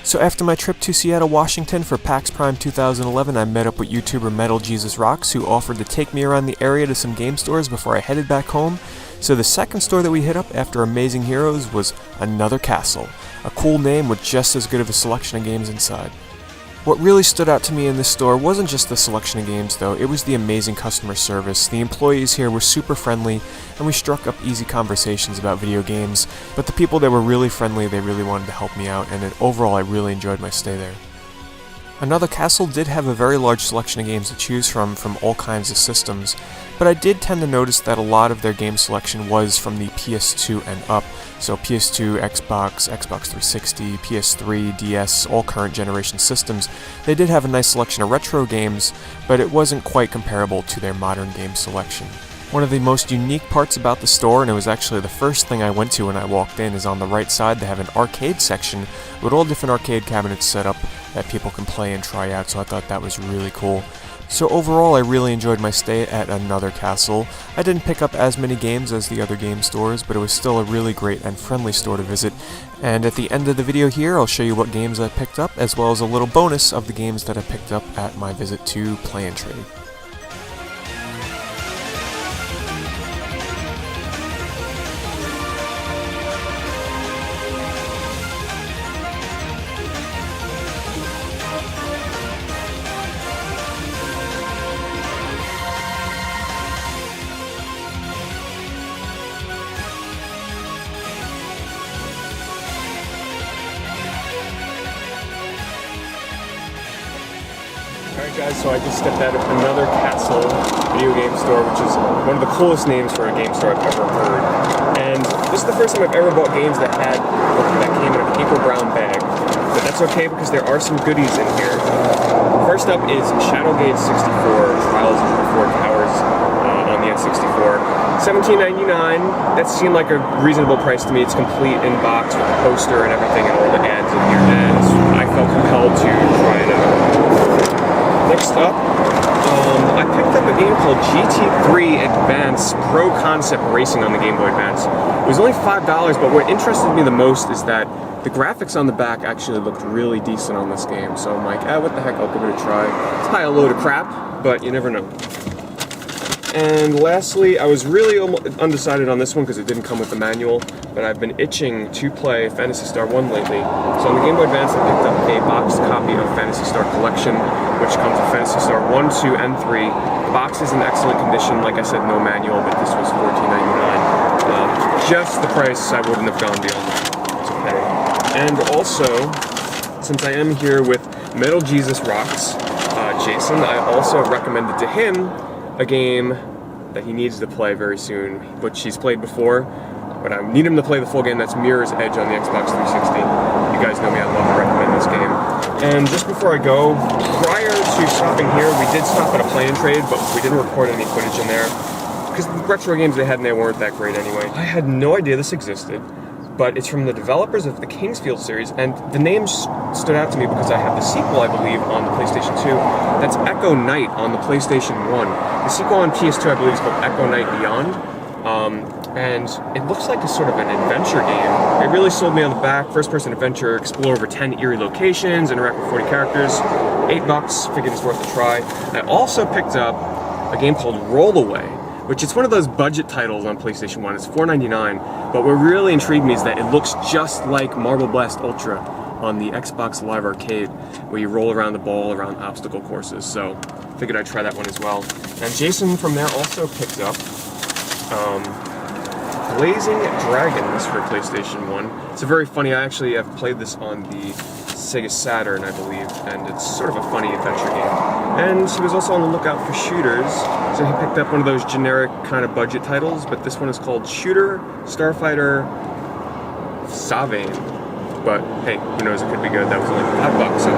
So after my trip to Seattle, Washington for PAX Prime 2011, I met up with YouTuber Metal Jesus Rocks, who offered to take me around the area to some game stores before I headed back home. So the second store that we hit up after Amazing Heroes was Another Castle, a cool name with just as good of a selection of games inside. What really stood out to me in this store wasn't just the selection of games though, it was the amazing customer service. The employees here were super friendly, and we struck up easy conversations about video games, but the people that were really friendly, they really wanted to help me out, and overall I really enjoyed my stay there. Another Castle did have a very large selection of games to choose from all kinds of systems, but I did tend to notice that a lot of their game selection was from the PS2 and up, so PS2, Xbox, Xbox 360, PS3, DS, all current generation systems. They did have a nice selection of retro games, but it wasn't quite comparable to their modern game selection. One of the most unique parts about the store, and it was actually the first thing I went to when I walked in, is on the right side they have an arcade section with all different arcade cabinets set up that people can play and try out, so I thought that was really cool. So overall, I really enjoyed my stay at Another Castle. I didn't pick up as many games as the other game stores, but it was still a really great and friendly store to visit. And at the end of the video here, I'll show you what games I picked up, as well as a little bonus of the games that I picked up at my visit to Play and Trade. Alright guys, so I just stepped out of Another Castle video game store, which is one of the coolest names for a game store I've ever heard. And this is the first time I've ever bought games that came in a paper brown bag. But that's okay because there are some goodies in here. First up is Shadowgate 64, Trials of the Four Towers on the N64. $17.99, that seemed like a reasonable price to me. It's complete in box with the poster and everything and all the ads in here, and I felt compelled to try it out. Next up, I picked up a game called GT3 Advance Pro Concept Racing on the Game Boy Advance. It was only $5, but what interested me the most is that the graphics on the back actually looked really decent on this game. So I'm like, what the heck, I'll give it a try. It's probably a load of crap, but you never know. And lastly, I was really undecided on this one because it didn't come with the manual, but I've been itching to play Phantasy Star 1 lately. So on the Game Boy Advance, I picked up a boxed copy of Phantasy Star Collection, which comes with Phantasy Star 1, 2, and 3. The box is in excellent condition. Like I said, no manual, but this was $14.99. Just the price I wouldn't have gone beyond to pay. And also, since I am here with Metal Jesus Rocks, Jason, I also recommended to him a game that he needs to play very soon, which he's played before, but I need him to play the full game. That's Mirror's Edge on the Xbox 360. You guys know me, I love to recommend this game. And just before I go, prior to stopping here, we did stop at a Play and Trade, but we didn't record any footage in there, because the retro games they had in there weren't that great anyway. I had no idea this existed, but it's from the developers of the Kingsfield series, and the name stood out to me because I have the sequel, I believe, on the PlayStation 2. That's Echo Knight on the PlayStation 1. The sequel on PS2, I believe, is called Echo Knight Beyond, and it looks like a sort of an adventure game. It really sold me on the back. First-person adventure, explore over 10 eerie locations, interact with 40 characters. $8, figured it's worth a try. I also picked up a game called Rollaway, which is one of those budget titles on PlayStation 1. It's $4.99, but what really intrigued me is that it looks just like Marble Blast Ultra on the Xbox Live Arcade, where you roll around the ball around obstacle courses, so figured I'd try that one as well. And Jason from there also picked up Blazing Dragons for PlayStation 1. It's a very funny, I actually have played this on the Sega Saturn, I believe, and it's sort of a funny adventure game. And he was also on the lookout for shooters, so he picked up one of those generic kind of budget titles, but this one is called Shooter Starfighter Savane. But hey, who knows, it could be good. That was only $5, so